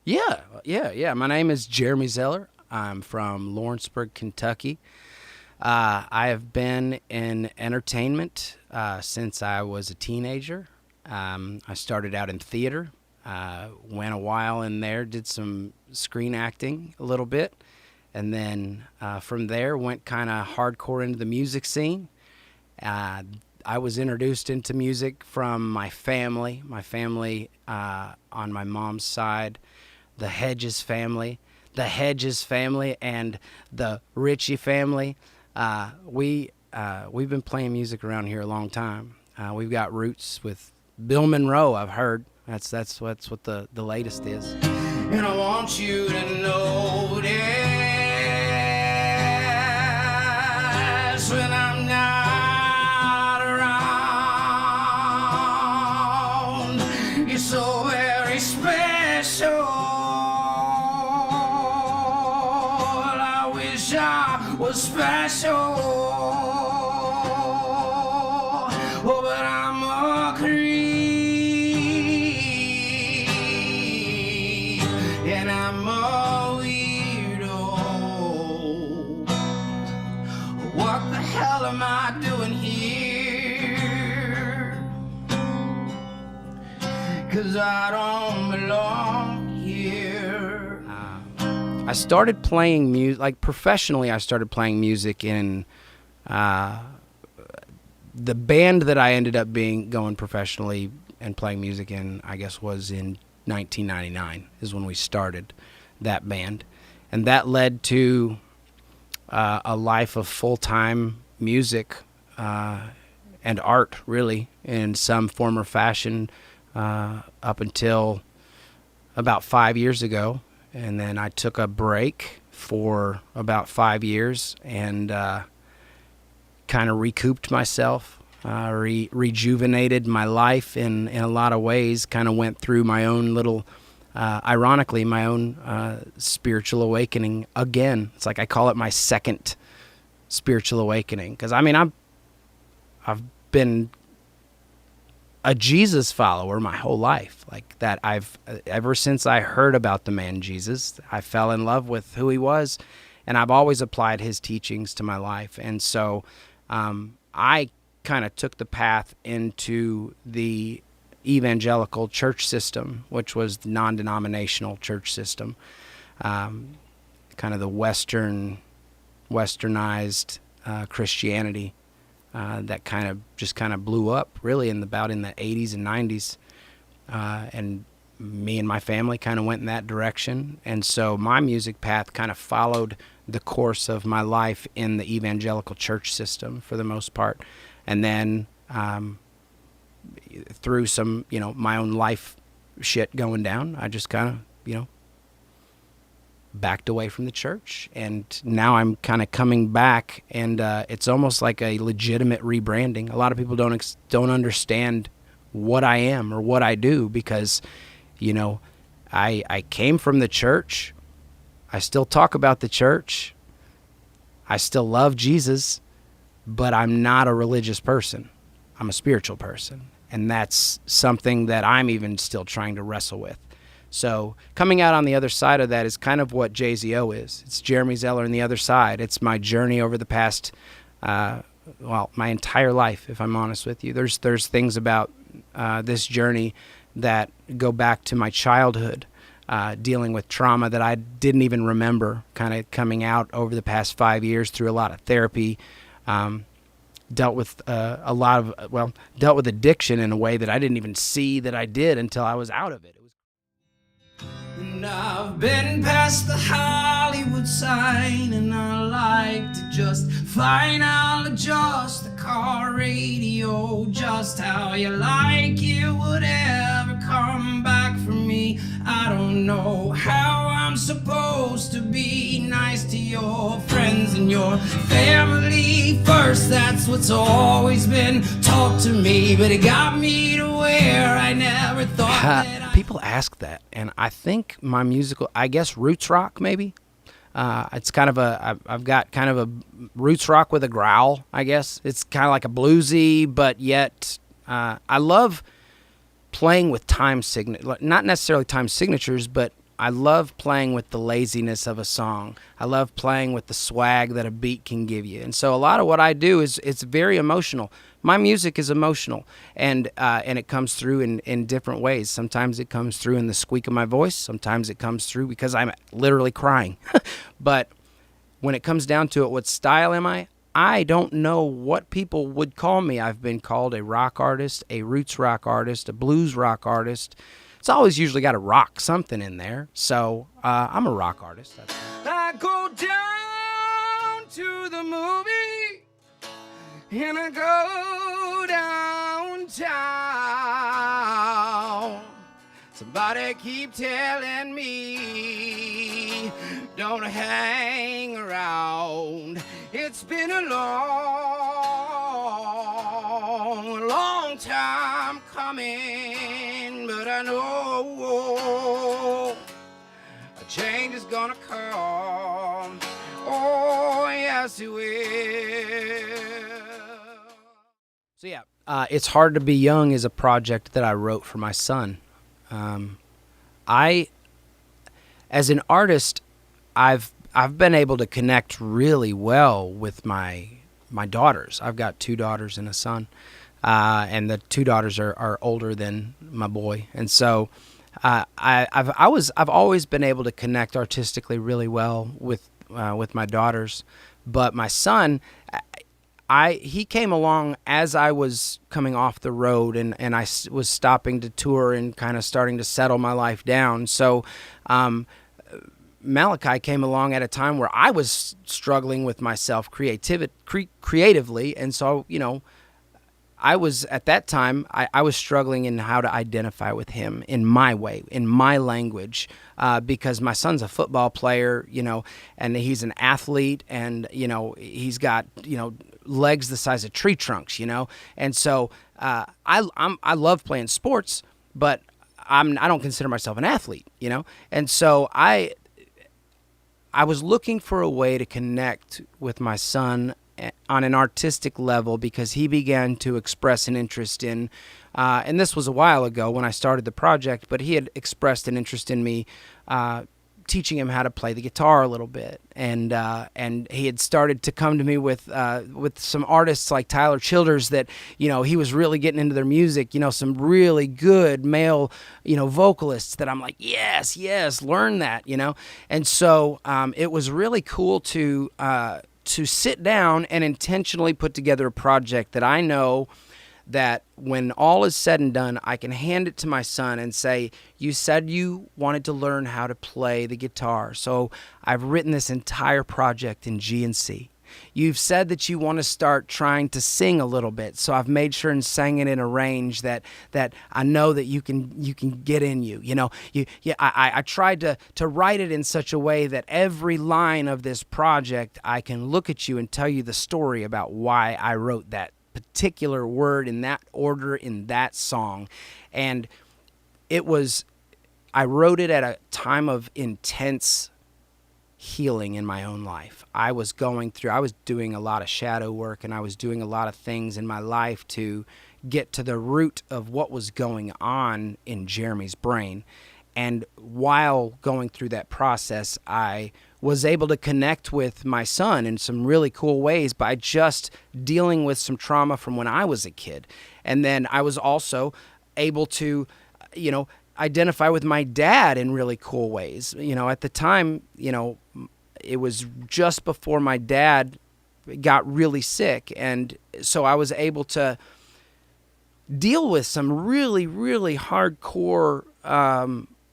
Yeah. My name is Jeremy Zeller. I'm from Lawrenceburg, Kentucky. I have been in entertainment since I was a teenager. I started out in theater, went a while in there, did some screen acting a little bit, and then from there went kind of hardcore into the music scene. Uh, I was introduced into music from my family. On my mom's side, the Hedges family, and the Ritchie family. We've been playing music around here a long time. We've got roots with Bill Monroe. I've heard that's what the latest is. And I want you to know this when I'm not around. You're so very special. I wish I was special. Oh, but I'm a creep, and I'm a weirdo. What the hell am I doing here? 'Cause I don't belong here. I started playing music, like professionally. I started playing music in the band that I ended up going professionally and playing music in, I guess, was in 1999 is when we started that band. And that led to a life of full-time music and art, really, in some form or fashion up until about 5 years ago. And then I took a break for about 5 years and kind of recouped myself, rejuvenated my life in a lot of ways, kind of went through my own little, ironically, my own spiritual awakening again. It's like I call it my second spiritual awakening. Because, I mean, I've been a Jesus follower my whole life. Like that, ever since I heard about the man Jesus, I fell in love with who he was, and I've always applied his teachings to my life. And so I kind of took the path into the evangelical church system, which was the non-denominational church system, kind of the westernized Christianity. That kind of blew up really in the 80s and 90s, and me and my family kind of went in that direction. And so my music path kind of followed the course of my life in the evangelical church system for the most part. And then through some, my own life shit going down, I just kind of, backed away from the church, and now I'm kind of coming back, and it's almost like a legitimate rebranding. A lot of people don't understand what I am or what I do, because I came from the church. I still talk about the church. I still love Jesus, but I'm not a religious person. I'm a spiritual person, and that's something that I'm even still trying to wrestle with. So coming out on the other side of that is kind of what JZO is. It's Jeremy Zeller on the other side. It's my journey over the past, my entire life, if I'm honest with you. There's things about this journey that go back to my childhood, dealing with trauma that I didn't even remember, kind of coming out over the past 5 years through a lot of therapy, dealt with dealt with addiction in a way that I didn't even see that I did until I was out of it. And I've been past the Hollywood sign, and I like to just fine out, adjust the car radio, just how you like it would ever come back from me. I don't know how I'm supposed to be nice to your friends and your family first. That's what's always been taught to me, but it got me to where I never thought that people ask that, and I think my musical, I guess roots rock maybe. It's kind of I've got kind of a roots rock with a growl, I guess. It's kind of like a bluesy, but yet I love playing with not necessarily time signatures, but I love playing with the laziness of a song. I love playing with the swag that a beat can give you. And so a lot of what I do is it's very emotional. My music is emotional, and it comes through in different ways. Sometimes it comes through in the squeak of my voice. Sometimes it comes through because I'm literally crying. But when it comes down to it, what style am I? I don't know what people would call me. I've been called a rock artist, a roots rock artist, a blues rock artist. It's always usually got to rock something in there. So I'm a rock artist. I go down to the movie and I go downtown. Somebody keep telling me don't hang around. It's been a long time coming, but I know a change is gonna come. Oh, yes, it will. So yeah, It's Hard to Be Young is a project that I wrote for my son. As an artist, I've been able to connect really well with my daughters. I've got 2 daughters and a son, and the 2 daughters are older than my boy, and so I've always been able to connect artistically really well with my daughters, but my son, he came along as I was coming off the road, and I was stopping to tour and kind of starting to settle my life down. So Malachi came along at a time where I was struggling with myself creatively, and so, I was, at that time, I was struggling in how to identify with him in my way, in my language, because my son's a football player, and he's an athlete, and, he's got, legs the size of tree trunks, and so I love playing sports, but I don't consider myself an athlete, and so I was looking for a way to connect with my son on an artistic level, because he began to express an interest in, and this was a while ago when I started the project, but he had expressed an interest in me teaching him how to play the guitar a little bit, and he had started to come to me with some artists like Tyler Childers that he was really getting into their music, some really good male vocalists that I'm like, yes, learn that, and so it was really cool to sit down and intentionally put together a project that I know that when all is said and done, I can hand it to my son and say, you said you wanted to learn how to play the guitar, so I've written this entire project in G and C. You've said that you want to start trying to sing a little bit, so I've made sure and sang it in a range that I know that you can get in you. I tried to write it in such a way that every line of this project, I can look at you and tell you the story about why I wrote that particular word in that order in that song. And I wrote it at a time of intense healing in my own life. I was doing a lot of shadow work, and I was doing a lot of things in my life to get to the root of what was going on in Jeremy's brain. And while going through that process, I was able to connect with my son in some really cool ways by just dealing with some trauma from when I was a kid. And then I was also able to, identify with my dad in really cool ways. At the time, it was just before my dad got really sick, and so I was able to deal with some really, really hardcore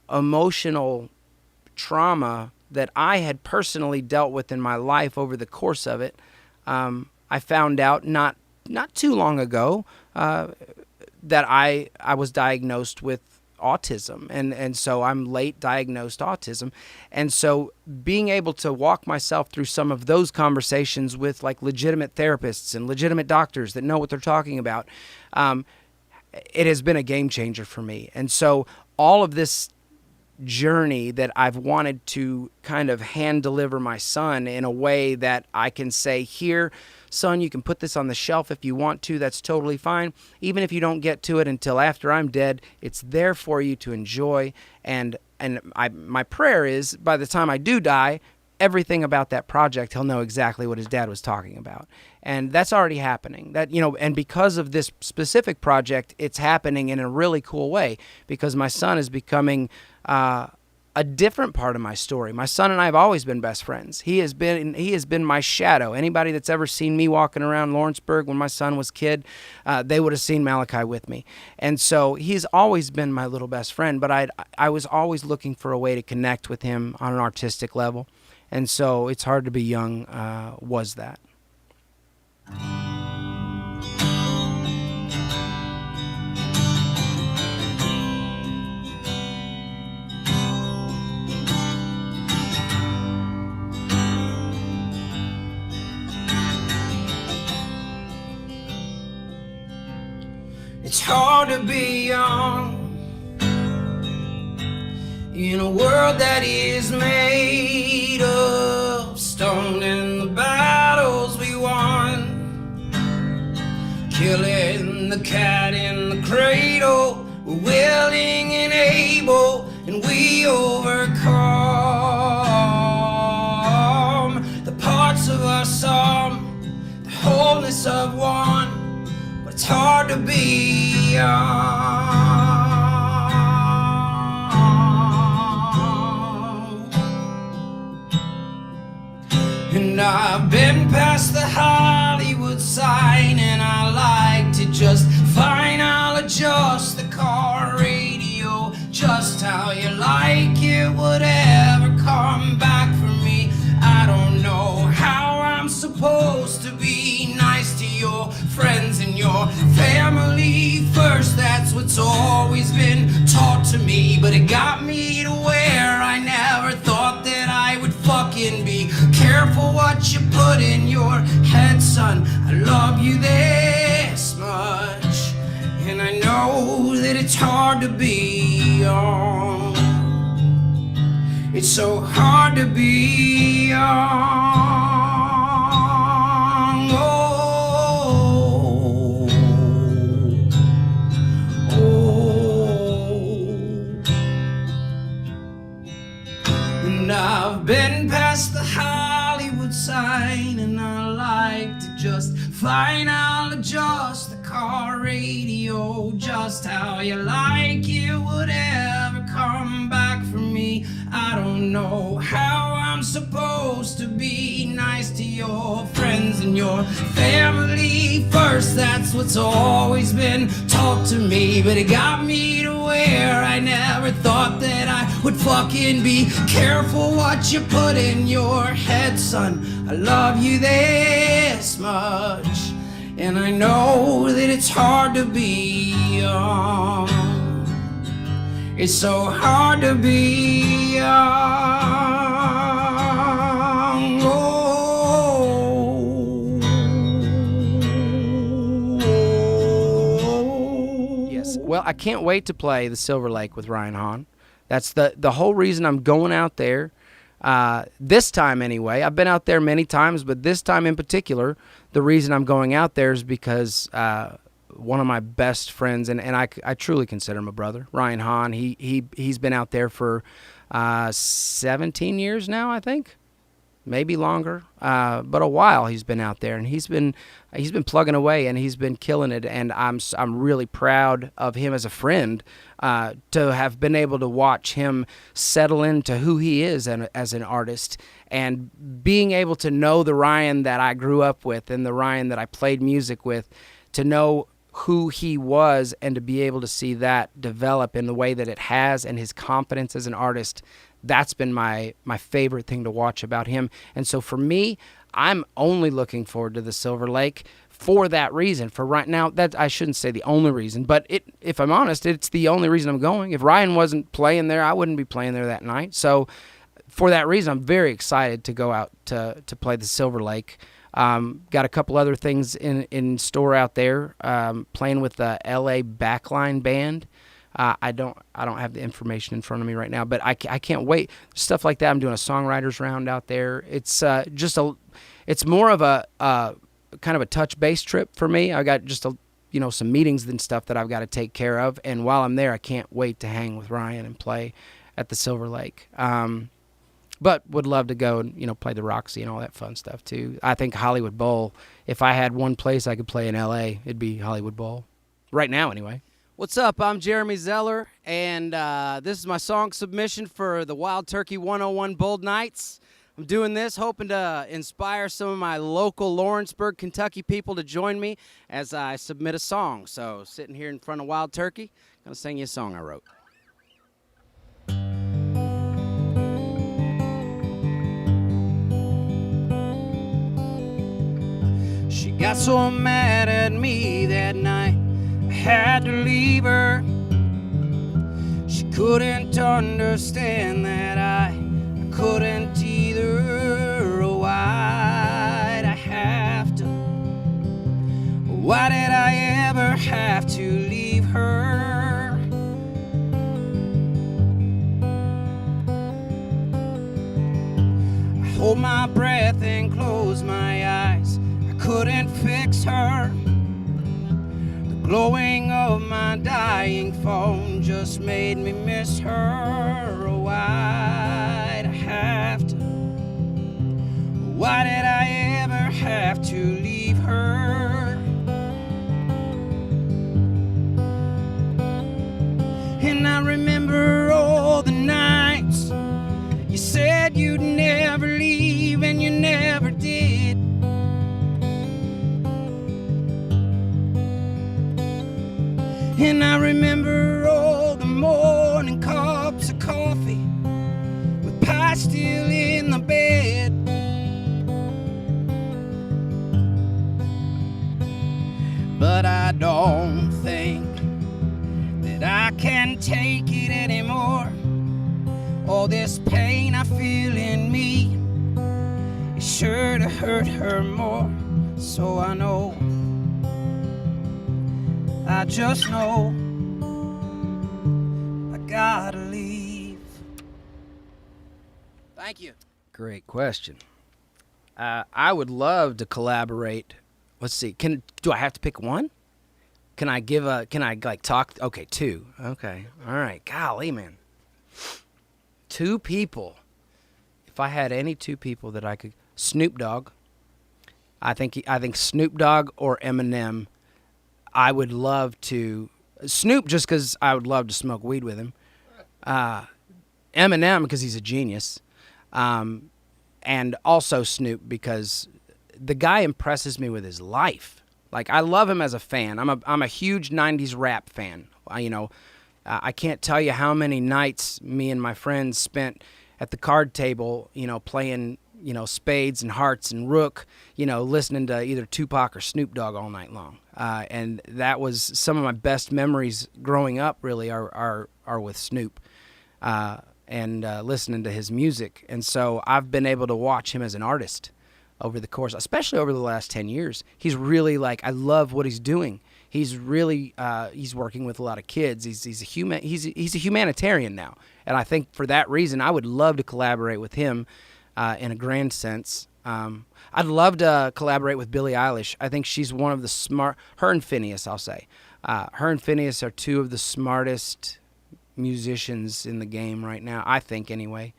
emotional trauma that I had personally dealt with in my life over the course of it. I found out not too long ago that I was diagnosed with autism, and so I'm late diagnosed autism, and so being able to walk myself through some of those conversations with like legitimate therapists and legitimate doctors that know what they're talking about, it has been a game changer for me. And so all of this journey that I've wanted to kind of hand deliver my son in a way that I can say, here, son, you can put this on the shelf if you want to, that's totally fine. Even if you don't get to it until after I'm dead, it's there for you to enjoy. And my prayer is by the time I do die, everything about that project, he'll know exactly what his dad was talking about. And that's already happening. That, and because of this specific project, it's happening in a really cool way because my son is becoming a different part of my story. My son and I have always been best friends. He has been my shadow. Anybody that's ever seen me walking around Lawrenceburg when my son was a kid, they would have seen Malachi with me. And so he's always been my little best friend, but I was always looking for a way to connect with him on an artistic level. And so It's Hard to Be Young was that. It's hard to be young in a world that is made of stone and the battles we won, killing the cat in the cradle. We're willing and able, and we overcome the parts of us, the wholeness of one. But it's hard to be young. And I've been past the Hollywood sign, and I like to just fine. I'll adjust the car radio just how you like it, whatever come back for me. I don't know how I'm supposed to be nice to your friends and your family first. That's what's always been taught to me, but it got me to where I never thought that I would fucking be. Careful what you put in your head, son. I love you this much, and I know that it's hard to be young. It's so hard to be young. Oh, oh. And I've been past the Hollywood sign, and I like to just fine. I'll adjust the car radio just how you like it, whatever come back from me. I don't know how I'm supposed to be nice to your friends and your family first. That's what's always been taught to me, but it got me to where I never thought that I would fucking be. Careful what you put in your head, son. I love you this much, and I know that it's hard to be young. It's so hard to be young. Oh. Yes. Well, I can't wait to play the Silver Lake with Ryan Hahn. That's the whole reason I'm going out there. This time anyway. I've been out there many times, but this time in particular, the reason I'm going out there is because one of my best friends, and I truly consider him a brother, Ryan Hahn. He's been out there for 17 years now, I think, maybe longer, but a while he's been out there, and he's been plugging away, and he's been killing it. And I'm really proud of him as a friend, to have been able to watch him settle into who he is as an artist, and being able to know the Ryan that I grew up with and the Ryan that I played music with, to know who he was and to be able to see that develop in the way that it has, and his confidence as an artist. That's been my favorite thing to watch about him. And so for me, I'm only looking forward to the Silver Lake for that reason. For right now, that I shouldn't say the only reason, but if I'm honest, it's the only reason I'm going. If Ryan wasn't playing there, I wouldn't be playing there that night. So for that reason, I'm very excited to go out to play the Silver Lake. Got a couple other things in store out there. Playing with the LA Backline Band. I don't have the information in front of me right now, but I can't wait. Stuff like that. I'm doing a songwriters round out there. It's it's more of a kind of a touch base trip for me. I got just some meetings and stuff that I've got to take care of, and while I'm there, I can't wait to hang with Ryan and play. at the Silver Lake. But would love to go and, play the Roxy and all that fun stuff too. I think Hollywood Bowl, if I had one place I could play in LA, it'd be Hollywood Bowl. Right now, anyway. What's up? I'm Jeremy Zeller, and this is my song submission for the Wild Turkey 101 Bold Nights. I'm doing this hoping to inspire some of my local Lawrenceburg, Kentucky people to join me as I submit a song. So, sitting here in front of Wild Turkey, I'm going to sing you a song I wrote. She got so mad at me that night, I had to leave her. She couldn't understand that I couldn't either. Why'd I have to? Why did I ever have to leave her? I hold my breath and close my eyes. Couldn't fix her. The glowing of my dying phone just made me miss her. Why'd I have to? Why did I ever have to leave her? And I remember all the nights you said you'd never leave, and you never did. And I remember all the morning cups of coffee with pie still in the bed. But I don't think that I can take it anymore. All this pain I feel in me is sure to hurt her more. So I know, I just know I gotta leave. Thank you. Great question. I would love to collaborate. Let's see. Do I have to pick one? Can I talk? Okay, two. Okay. All right. Golly, man. Two people. If I had any two people that I could, Snoop Dogg. I think Snoop Dogg or Eminem. I would love to Snoop just because I would love to smoke weed with him. Eminem because he's a genius, and also Snoop because the guy impresses me with his life. Like, I love him as a fan. I'm a huge '90s rap fan. I can't tell you how many nights me and my friends spent at the card table, playing, spades and hearts and rook, listening to either Tupac or Snoop Dogg all night long. And that was some of my best memories growing up, really, are with Snoop and listening to his music. And so I've been able to watch him as an artist over the course, especially over the last 10 years. He's really, I love what he's doing. He's really he's working with a lot of kids. He's a humanitarian now, and I think for that reason I would love to collaborate with him in a grand sense. I'd love to collaborate with Billie Eilish. I think she's one of the smart. Her and Phineas, I'll say. Her and Phineas are two of the smartest musicians in the game right now. I think anyway.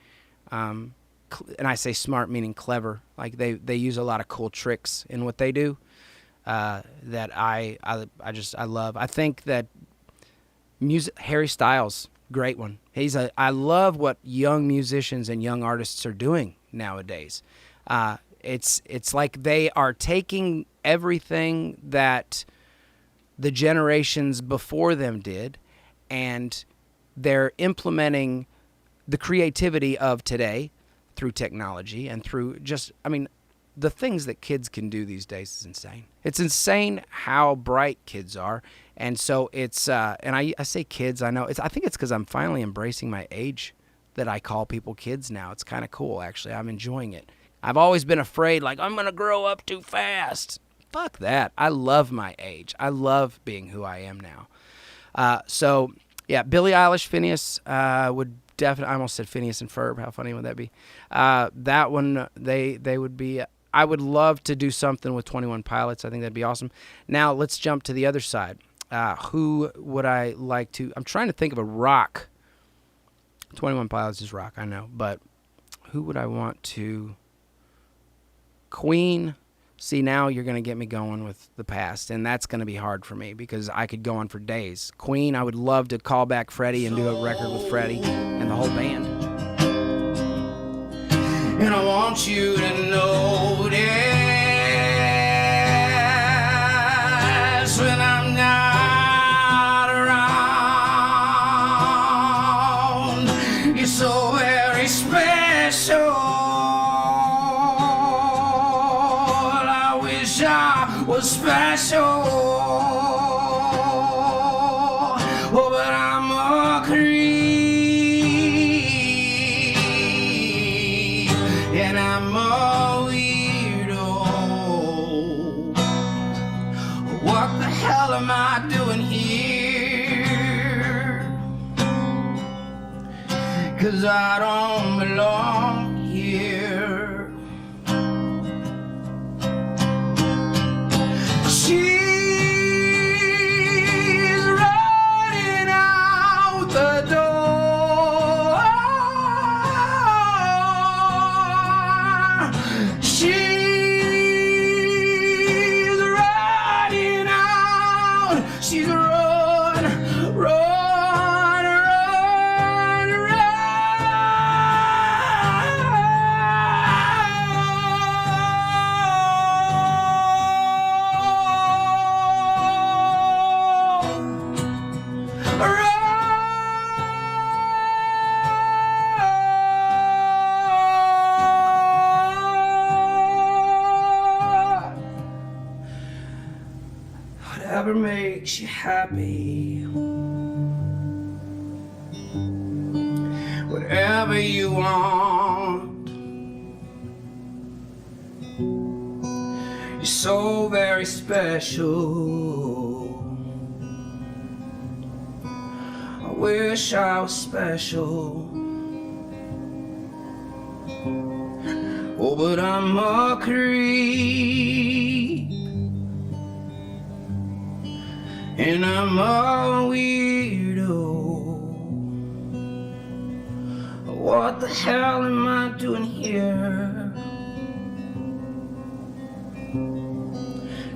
And I say smart meaning clever. Like they use a lot of cool tricks in what they do. That I love. I think that Harry Styles, great one. I love what young musicians and young artists are doing nowadays. It's like they are taking everything that the generations before them did, and they're implementing the creativity of today through technology and through the things that kids can do these days is insane. It's insane how bright kids are. And so it's, and I say kids, I think it's because I'm finally embracing my age that I call people kids now. It's kind of cool, actually. I'm enjoying it. I've always been afraid, I'm going to grow up too fast. Fuck that. I love my age. I love being who I am now. So, yeah, Billie Eilish, Phineas would definitely, I almost said Phineas and Ferb. How funny would that be? That one, they would be... I would love to do something with 21 Pilots. I think that'd be awesome. Now, let's jump to the other side. Who would I like to... I'm trying to think of a rock 21 Pilots is rock, I know. But who would I want to? Queen. See, now you're going to get me going with the past, and that's going to be hard for me because I could go on for days. Queen, I would love to call back Freddie and do a record with Freddie and the whole band. And I want you to know this when I'm not around. You're so very special. I was special, oh, but I'm a creep, and I'm a weirdo. What the hell am I doing here? 'Cause I don't belong here. She's running out the door. She's running out. She's run, run, run, run. Whatever makes you happy, whatever you want. You're so very special. I wish I was special. Oh, but I'm a creep, and I'm a weirdo. What the hell am I doing here?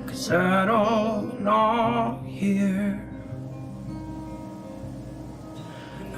'Cause I don't belong here.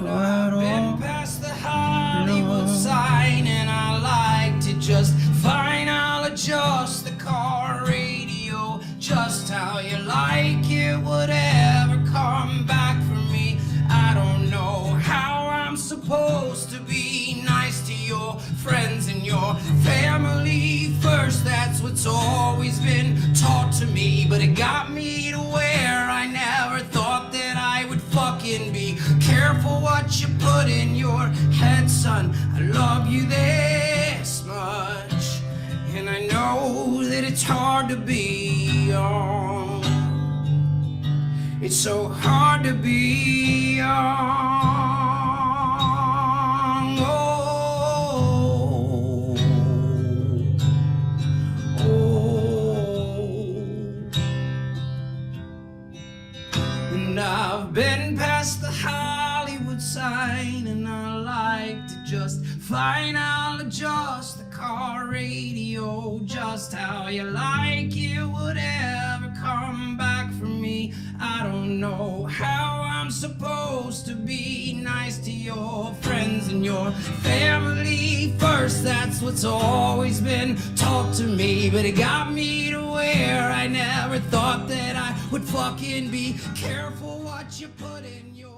No, I don't. Been past the Hollywood sign, and I like to just fine. I'll adjust the car radio just how you like it. Whatever come back from me, I don't know how I'm supposed to be nice to your friends and your family first. That's what's always been taught to me, but it got me to where I never thought that I would fucking be. Careful what you put in your head, son. I love you this much, and I know that it's hard to be young. It's so hard to be young. Oh, oh. And I've been past the Hollywood sign, and I like to just fine. I'll adjust the car radio just how you like it. Whatever come back from me, I don't know how I'm supposed to be nice to your friends and your family first. That's what's always been taught to me, but it got me to where I never thought that I would fucking be. Careful what you put in your